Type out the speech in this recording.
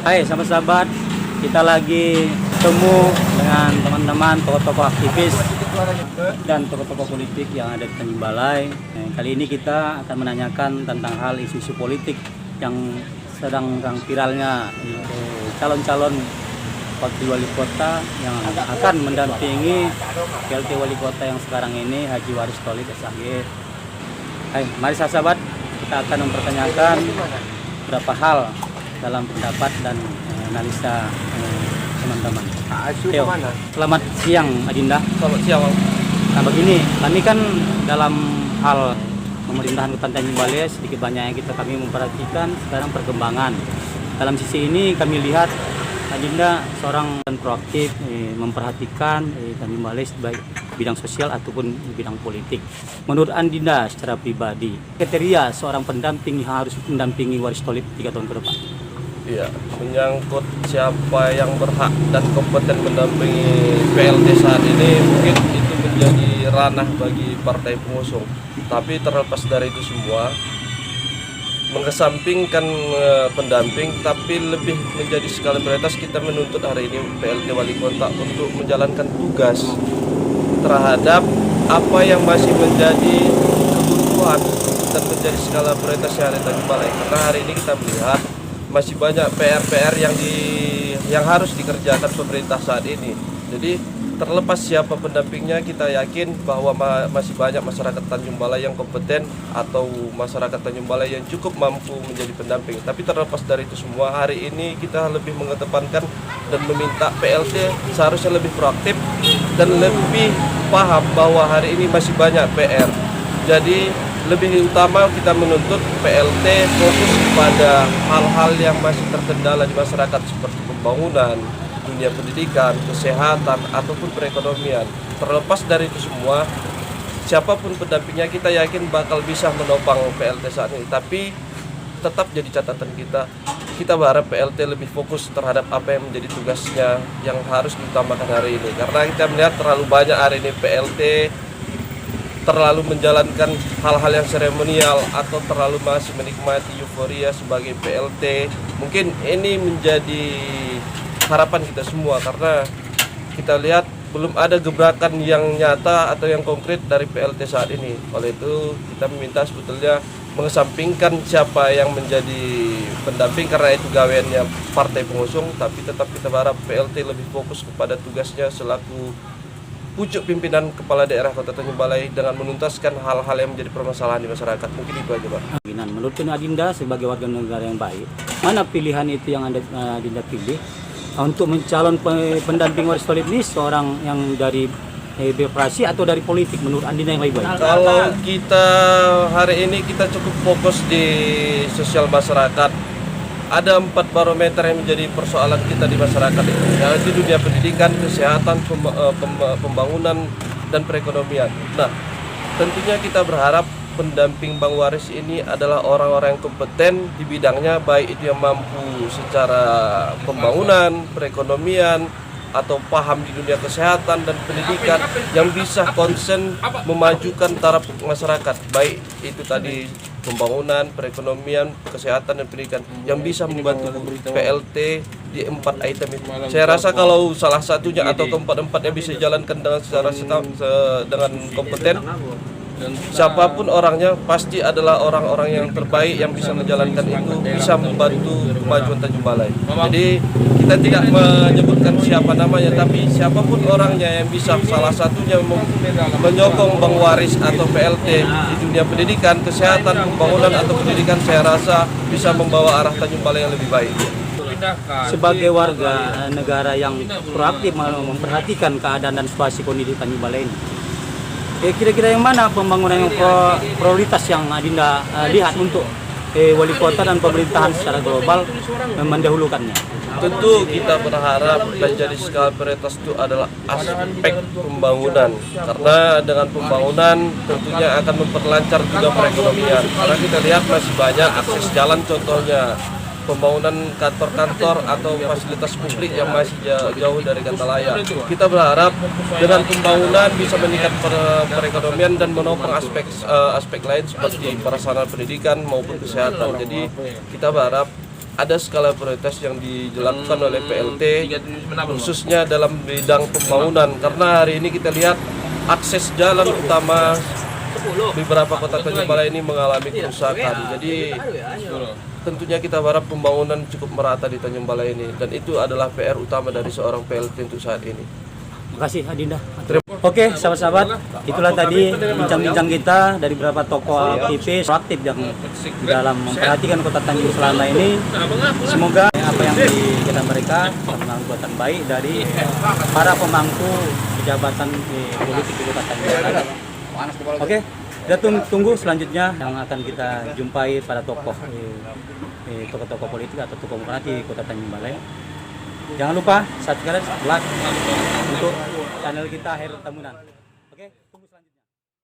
Hai sahabat-sahabat, kita lagi ketemu dengan teman-teman tokoh-tokoh aktivis dan tokoh-tokoh politik yang ada di Tanjung Balai. Kali ini kita akan menanyakan tentang hal isu-isu politik yang sedang viralnya, yaitu calon-calon wakil wali kota yang akan mendampingi PLT wali kota yang sekarang ini, Haji Waris Tholib SHG. Hai, mari sahabat, kita akan mempertanyakan beberapa hal dalam pendapat dan analisa teman-teman. Teo, selamat siang Adinda. Selamat siang. Nah begini, kami kan dalam hal pemerintahan Kota Tanjung Balai sedikit banyak yang kami memperhatikan sekarang perkembangan. Dalam sisi ini kami lihat Adinda seorang dan proaktif memperhatikan Tanjung Balai baik bidang sosial ataupun bidang politik. Menurut Adinda secara pribadi, kriteria seorang pendamping yang harus mendampingi Waris Tholib 3 tahun ke depan? Iya, menyangkut siapa yang berhak dan kompeten mendampingi PLT saat ini, mungkin itu menjadi ranah bagi partai pengusung. Tapi terlepas dari itu semua, mengesampingkan pendamping, tapi lebih menjadi skala prioritas kita menuntut hari ini PLT Wali Kota untuk menjalankan tugas terhadap apa yang masih menjadi kebutuhan dan menjadi skala prioritas yang ada di Tanjung Balai. Karena hari ini kita melihat masih banyak PR-PR yang harus dikerjakan pemerintah saat ini. Jadi terlepas siapa pendampingnya, kita yakin bahwa masih banyak masyarakat Tanjung Balai yang kompeten atau masyarakat Tanjung Balai yang cukup mampu menjadi pendamping. Tapi terlepas dari itu semua, hari ini kita lebih mengedepankan dan meminta PLT seharusnya lebih proaktif dan lebih paham bahwa hari ini masih banyak PR. Jadi lebih utama kita menuntut PLT fokus pada hal-hal yang masih terkendala di masyarakat seperti pembangunan, dunia pendidikan, kesehatan, ataupun perekonomian. Terlepas dari itu semua, siapapun pendampingnya kita yakin bakal bisa menopang PLT saat ini. Tapi tetap jadi catatan kita berharap PLT lebih fokus terhadap apa yang menjadi tugasnya yang harus diutamakan hari ini. Karena kita melihat terlalu banyak hari ini PLT terlalu menjalankan hal-hal yang seremonial atau terlalu masih menikmati euforia sebagai PLT. Mungkin ini menjadi harapan kita semua karena kita lihat belum ada gebrakan yang nyata atau yang konkret dari PLT saat ini. Oleh itu kita meminta sebetulnya mengesampingkan siapa yang menjadi pendamping karena itu gaweannya partai pengusung, tapi tetap kita berharap PLT lebih fokus kepada tugasnya selaku pucuk pimpinan kepala daerah Kota Tanjung Balai dengan menuntaskan hal-hal yang menjadi permasalahan di masyarakat. Mungkin itu aja, Pak. Menurut Adinda sebagai warga negara yang baik, mana pilihan itu yang Adinda pilih untuk mencalon pendamping Waris Tholib ini, seorang yang dari birokrasi atau dari politik? Menurut Adinda yang lebih baik? Kalau kita hari ini kita cukup fokus di sosial masyarakat. Ada 4 barometer yang menjadi persoalan kita di masyarakat itu, yaitu dunia pendidikan, kesehatan, pembangunan, dan perekonomian. Nah, tentunya kita berharap pendamping Bang Waris ini adalah orang-orang yang kompeten di bidangnya, baik itu yang mampu secara pembangunan, perekonomian, atau paham di dunia kesehatan dan pendidikan, yang bisa konsen memajukan taraf masyarakat, baik itu tadi pembangunan, perekonomian, kesehatan, dan pendidikan, yang bisa membantu PLT di 4 item itu. Saya rasa kalau salah satunya atau keempat-empatnya bisa dijalankan dengan kompeten, siapapun orangnya pasti adalah orang-orang yang terbaik yang bisa menjalankan itu, bisa membantu kemajuan Tanjung Balai. Jadi kita tidak menyebutkan siapa namanya, tapi siapapun orangnya yang bisa salah satunya menyokong Bang Waris atau PLT di dunia pendidikan, kesehatan, pembangunan atau pendidikan, saya rasa bisa membawa arah Tanjung Balai yang lebih baik. Sebagai warga negara yang proaktif memperhatikan keadaan dan situasi kondisi Tanjung Balai ini, kira-kira yang mana pembangunan yang prioritas yang Adinda lihat untuk wali kota dan pemerintahan secara global mendahulukannya? Tentu kita berharap dan jadi skala prioritas itu adalah aspek pembangunan, karena dengan pembangunan tentunya akan memperlancar juga perekonomian. Karena kita lihat masih banyak akses jalan, contohnya pembangunan kantor-kantor atau fasilitas publik yang masih jauh dari kata layak. Kita berharap dengan pembangunan bisa meningkatkan perekonomian dan menopang aspek lain seperti prasarana pendidikan maupun kesehatan. Jadi kita berharap ada skala prioritas yang dijelaskan oleh PLT khususnya dalam bidang pembangunan, karena hari ini kita lihat akses jalan utama beberapa kota Tanjung Balai ini mengalami kerusakan. Jadi tentunya kita berharap pembangunan cukup merata di Tanjung Balai ini, dan itu adalah PR utama dari seorang PLT untuk saat ini. Makasih Adinda. Oke, sahabat-sahabat, itulah tadi bincang-bincang kita dari beberapa tokoh aktivis proaktif yang dalam memperhatikan kota Tanjung selama ini. Semoga apa yang dikatakan mereka adalah buatan baik dari para pemangku jabatan politik di kota Tanjung Balai. Oke, kita tunggu selanjutnya yang akan kita jumpai pada tokoh-tokoh politik atau tokoh masyarakat di kota Tanjung Balai. Jangan lupa subscribe, like untuk channel kita Hairul Tamunan.